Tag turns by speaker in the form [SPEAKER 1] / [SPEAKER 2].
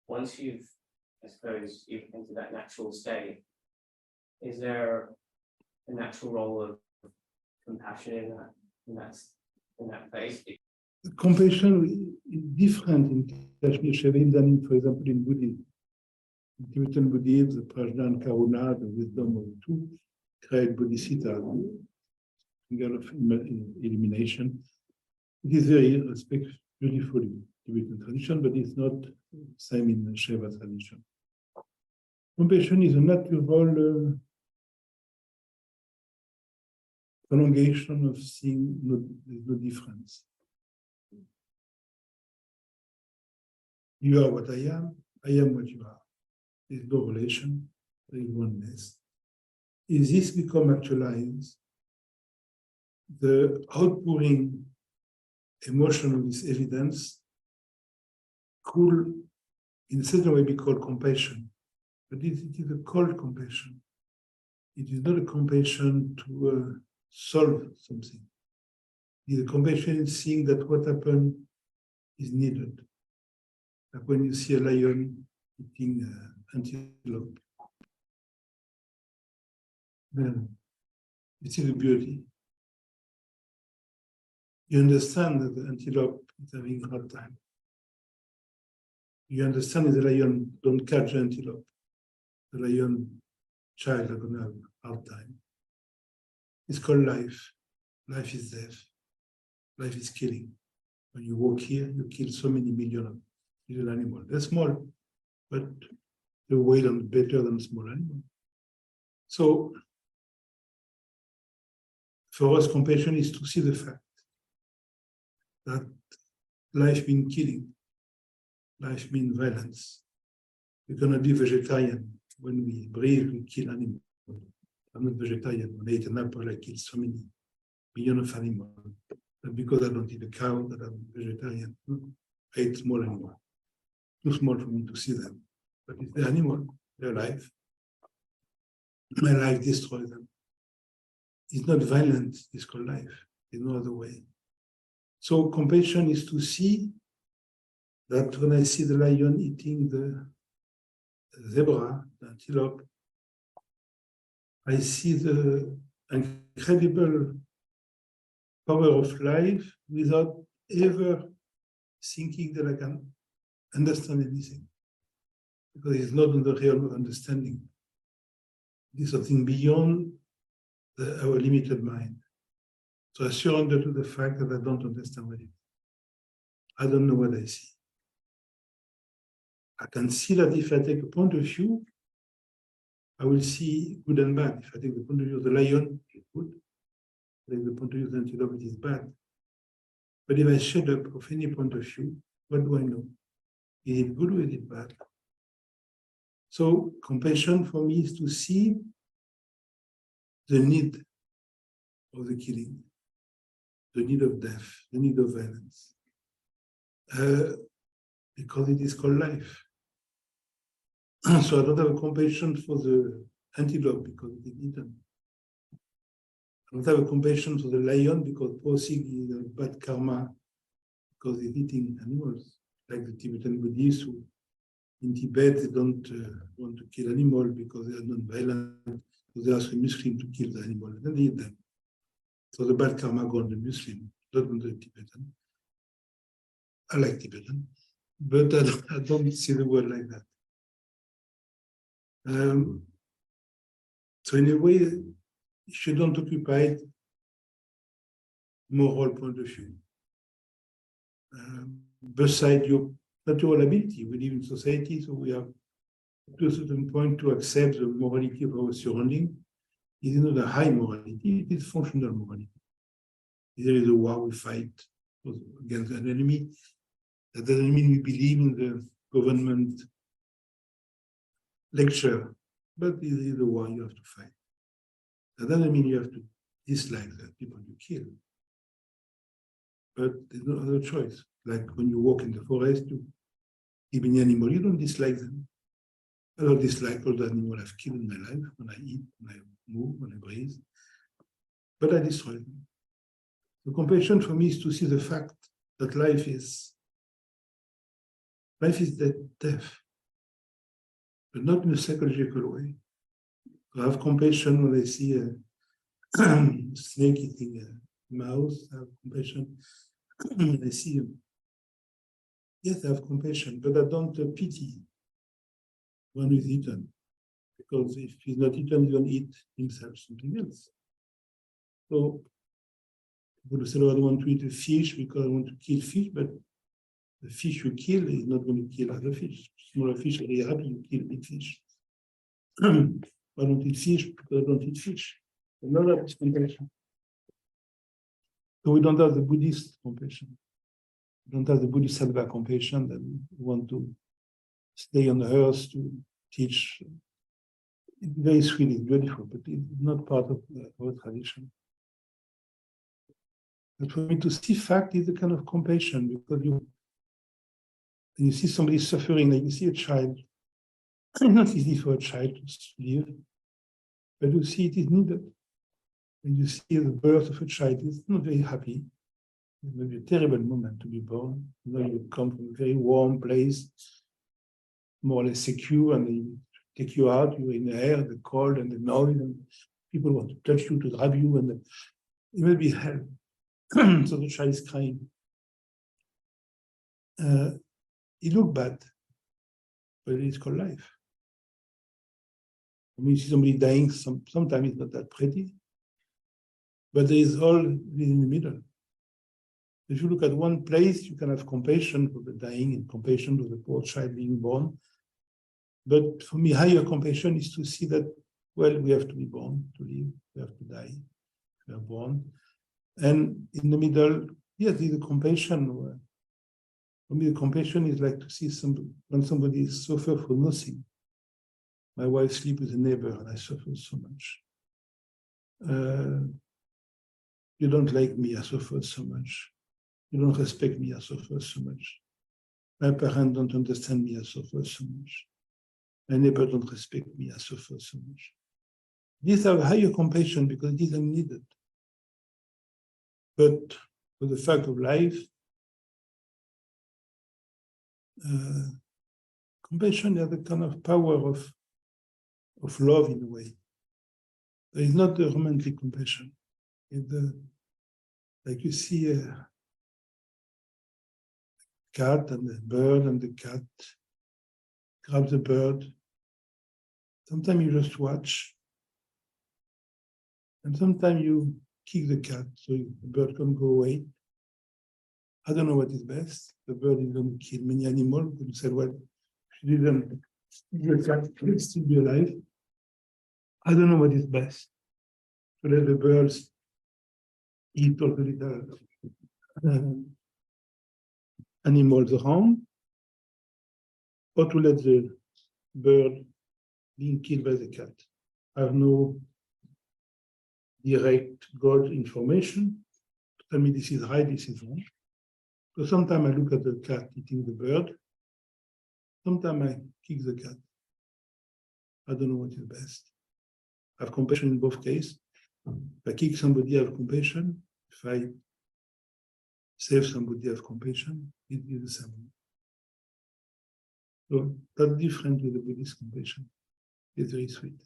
[SPEAKER 1] once you've, I suppose, you've entered that natural state, is there a natural role of compassion in that phase?
[SPEAKER 2] Compassion is different in Kashmir Shaivism than, for example, in Buddhism. In Tibetan Buddhism, the prajna and karuna, the wisdom of the two, create bodhisattva, finger of elimination. It is very respectful, beautiful in Tibetan tradition, but it's not the same in the Shaiva tradition. Compassion is a natural prolongation of seeing there's no difference. You are what I am what you are. There is no relation, there is oneness. If this become actualized, the outpouring emotion of this evidence could in a certain way be called compassion, but it is a cold compassion. It is not a compassion to solve something. It is a compassion in seeing that what happened is needed. Like when you see a lion eating antelope, then you see the beauty. You understand that the antelope is having a hard time. You understand that the lion don't catch the antelope. The lion child are going to have a hard time. It's called life. Life is death. Life is killing. When you walk here, you kill so many millions of little animals. They're small, but they weigh them better than small animals. So, for us, compassion is to see the fact that life means killing. Life means violence. We cannot be vegetarian. When we breathe, we kill animals. I'm not vegetarian. When I eat an apple, I kill so many millions of animals. But because I don't eat a cow, that I'm vegetarian. No. I eat small animals. Too small for me to see them. But it's the animal, their life. My life destroys them. It's not violent, it's called life. There's no other way. So compassion is to see that when I see the lion eating the zebra, the antelope, I see the incredible power of life without ever thinking that I can understand anything. Because it's not in the realm of understanding. It is something beyond our limited mind. So I surrender to the fact that I don't understand what it is. I don't know what I see. I can see that if I take a point of view, I will see good and bad. If I take the point of view of the lion, it's good. If I take the point of view of the antelope, it is bad. But if I shut up of any point of view, what do I know? Is it good or is it bad? So compassion for me is to see the need of the killing, the need of death, the need of violence, because it is called life. So I don't have a compassion for the antelope because it is eaten. I don't have a compassion for the lion because poor thing is a bad karma because it's eating animals, like the Tibetan Buddhists who in Tibet they don't want to kill animals because they are non-violent. So they ask a Muslim to kill the animal and they eat them. So the bad karma goes on the Muslim, not on the Tibetan. I like Tibetan, but I don't see the world like that. So in a way, if you don't occupy moral point of view, beside your natural ability, we live in society, so we have to a certain point to accept the morality of our surrounding. It is not a high morality, it is functional morality. If there is a war, we fight against an enemy. That doesn't mean we believe in the government lecture, but it is a war you have to fight. That doesn't mean you have to dislike the people you kill. But there's no other choice. Like when you walk in the forest, you keep an animal, you don't dislike them. I don't dislike all the animals I've killed in my life, when I eat, when I move, when I breathe. But I destroy them. The compassion for me is to see the fact that life is death. but not in a psychological way. I have compassion when I see a snake eating a mouse. I have compassion when I see him. Yes, I have compassion, but I don't pity one who is eaten. Because if he's not eaten, he's going to eat himself something else. So, people say, oh, I don't want to eat a fish because I want to kill fish, but the fish you kill is not going to kill other fish. Smaller fish are very happy you kill big fish. I don't eat fish because I don't eat fish. Another is compassion. So we don't have the Buddhist compassion. We don't have the Buddhist Sattva compassion that we want to stay on the earth to teach. It's very sweet, it's beautiful, but it's not part of our tradition. But for me to see fact is a kind of compassion, because you see somebody suffering, like you see a child. It's not easy for a child to live, but you see it is needed. When you see the birth of a child, it's not very happy. It may be a terrible moment to be born. You know, you come from a very warm place, more or less secure, and they take you out, you're in the air, the cold and the noise, and people want to touch you, to grab you, and it will be hell. So the child is crying. It looks bad, but it's called life. When you see somebody dying, sometimes it's not that pretty, but there is all in the middle. If you look at one place, you can have compassion for the dying and compassion for the poor child being born. But for me, higher compassion is to see that, well, we have to be born to live, we have to die, we are born. And in the middle, yes, there's a compassion. For me, the compassion is like to see when somebody suffers for nothing. My wife sleeps with a neighbor and I suffer so much. You don't like me, I suffer so much. You don't respect me, I suffer so much. My parents don't understand me, I suffer so much. My neighbor don't respect me, I suffer so much. These are higher compassion because these are needed. But for the fact of life, compassion has a kind of power of love in a way. There is not a romantic compassion. It's like you see a cat and a bird, and the cat grabs the bird. Sometimes you just watch, and sometimes you kick the cat so the bird can go away. I don't know what is best. The bird is going to kill many animals. You said, well, she didn't, the cat will still be alive. I don't know what is best. To let the birds eat all the little animals around, or to let the bird being killed by the cat. I have no direct God information to tell me this is right, this is wrong. So sometimes I look at the cat eating the bird, sometimes I kick the cat. I don't know what is best. I have compassion in both cases. If I kick somebody, I have compassion. If I save somebody, I have compassion. It is the same. So that's different with the Buddhist compassion. It's very sweet.